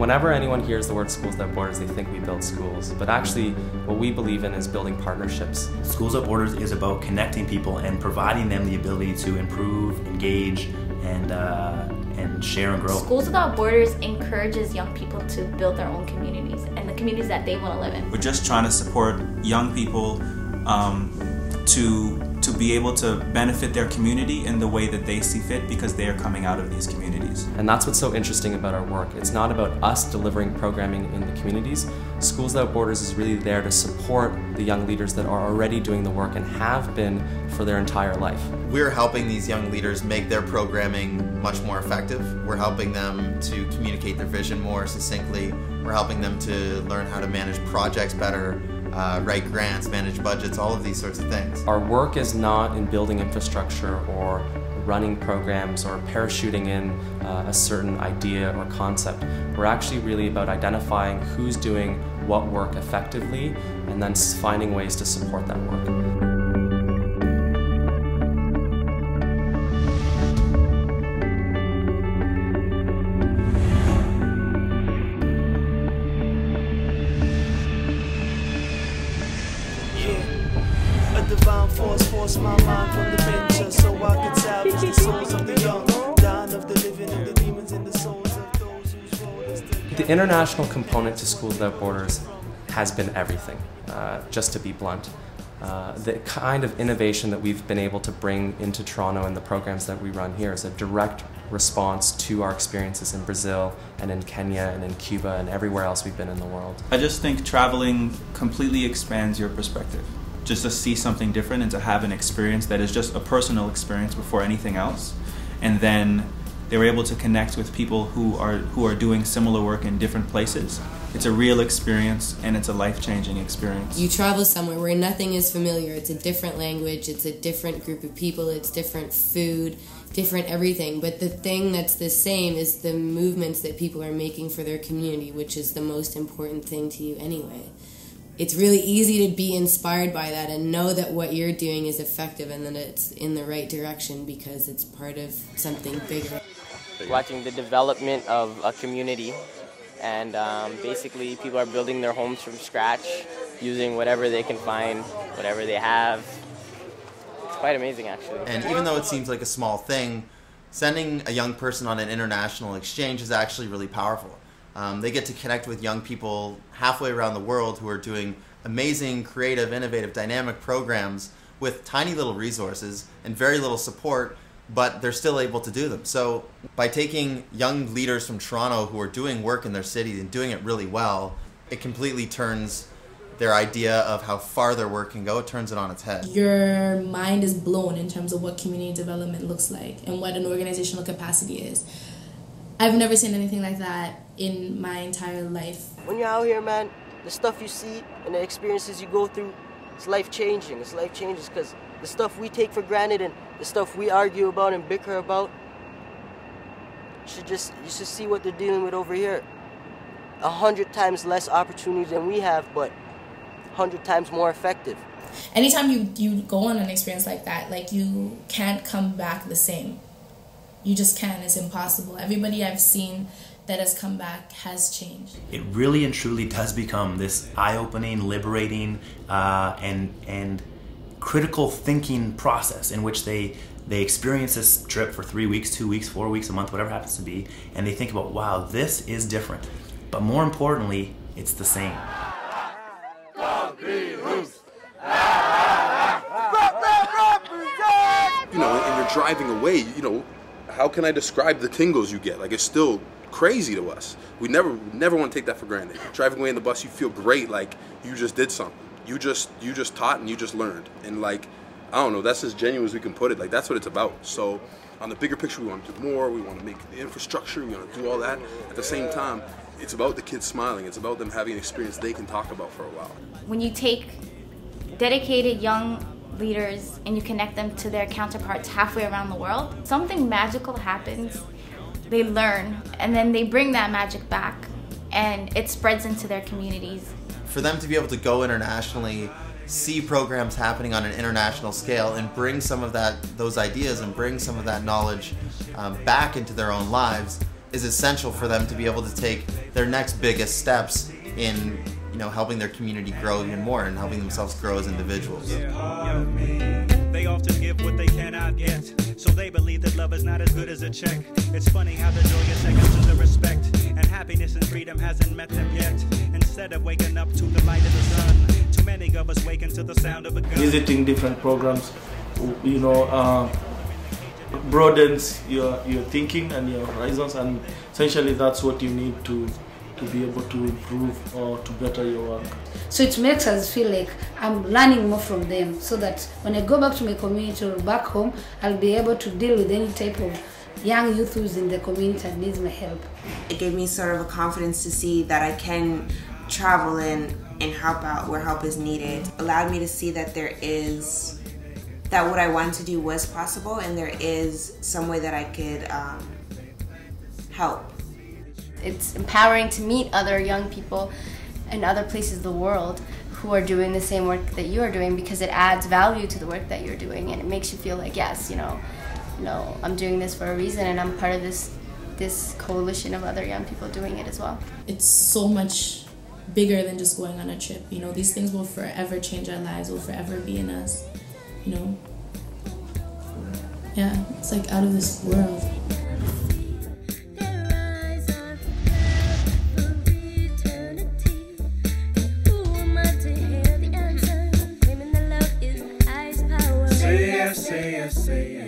whenever anyone hears the word Schools Without Borders, they think we build schools. But actually, what we believe in is building partnerships. Schools Without Borders is about connecting people and providing them the ability to improve, engage, and share and grow. Schools Without Borders encourages young people to build their own communities and the communities that they want to live in. We're just trying to support young people to be able to benefit their community in the way that they see fit, because they are coming out of these communities. And that's what's so interesting about our work. It's not about us delivering programming in the communities. Schools Without Borders is really there to support the young leaders that are already doing the work and have been for their entire life. We're helping these young leaders make their programming much more effective. We're helping them to communicate their vision more succinctly. We're helping them to learn how to manage projects better, write grants, manage budgets, all of these sorts of things. Our work is not in building infrastructure or running programs or parachuting in a certain idea or concept. We're actually really about identifying who's doing what work effectively and then finding ways to support that work. Divine force my mind from the venture, so I can salvage the souls of the young, dying of the living and the demons in the souls of those whose role is to... The international component to Schools Without Borders has been everything, just to be blunt. The kind of innovation that we've been able to bring into Toronto and the programs that we run here is a direct response to our experiences in Brazil and in Kenya and in Cuba and everywhere else we've been in the world. I just think traveling completely expands your perspective. Just to see something different and to have an experience that is just a personal experience before anything else. And then they were able to connect with people who are doing similar work in different places. It's a real experience and it's a life-changing experience. You travel somewhere where nothing is familiar. It's a different language, it's a different group of people, it's different food, different everything. But the thing that's the same is the movements that people are making for their community, which is the most important thing to you anyway. It's really easy to be inspired by that and know that what you're doing is effective and that it's in the right direction because it's part of something bigger. Watching the development of a community, and basically people are building their homes from scratch using whatever they can find, whatever they have. It's quite amazing, actually. And even though it seems like a small thing, sending a young person on an international exchange is actually really powerful. They get to connect with young people halfway around the world who are doing amazing, creative, innovative, dynamic programs with tiny little resources and very little support, but they're still able to do them. So by taking young leaders from Toronto who are doing work in their city and doing it really well, it completely turns their idea of how far their work can go, it turns it on its head. Your mind is blown in terms of what community development looks like and what an organizational capacity is. I've never seen anything like that in my entire life. When you're out here, man, the stuff you see and the experiences you go through, it's life-changing. It's life-changing because the stuff we take for granted and the stuff we argue about and bicker about, you should see what they're dealing with over here. 100 times less opportunity than we have, but 100 times more effective. Anytime you go on an experience like that, like, you can't come back the same. You just can't. It's impossible. Everybody I've seen that has come back has changed. It really and truly does become this eye-opening, liberating, and critical thinking process in which they experience this trip for 3 weeks, 2 weeks, 4 weeks, a month, whatever it happens to be, and they think about, wow, this is different. But more importantly, it's the same. You know, and you're driving away, you know, how can I describe the tingles you get? Like, it's still crazy to us. We never want to take that for granted. Driving away in the bus, you feel great, like you just did something. You just taught and you just learned. And like, I don't know, that's as genuine as we can put it. Like, that's what it's about. So on the bigger picture, we want to do more. We want to make the infrastructure. We want to do all that. At the same time, it's about the kids smiling. It's about them having an experience they can talk about for a while. When you take dedicated young leaders and you connect them to their counterparts halfway around the world, something magical happens. They learn, and then they bring that magic back, and it spreads into their communities. For them to be able to go internationally, see programs happening on an international scale, and bring some of those ideas and bring some of that knowledge back into their own lives, is essential for them to be able to take their next biggest steps in, you know, helping their community grow even more and helping themselves grow as individuals. They often give what they cannot get, so they believe that love is not as good as a check. It's funny how the joy is second to the respect, and happiness and freedom hasn't met them yet. Instead of waking up to the light of the sun, too many of us waken to the sound of a gun. Visiting different programs, you know, broadens your thinking and your horizons, and essentially that's what you need to be able to improve or to better your work. So it makes us feel like I'm learning more from them, so that when I go back to my community or back home, I'll be able to deal with any type of young youth who's in the community and needs my help. It gave me sort of a confidence to see that I can travel and help out where help is needed. It allowed me to see that that what I wanted to do was possible, and there is some way that I could help. It's empowering to meet other young people in other places of the world who are doing the same work that you are doing, because it adds value to the work that you're doing, and it makes you feel like, yes, you know, I'm doing this for a reason, and I'm part of this coalition of other young people doing it as well. It's so much bigger than just going on a trip. You know, these things will forever change our lives, will forever be in us. You know, yeah, it's like out of this world. Say yes, say yes, say yes.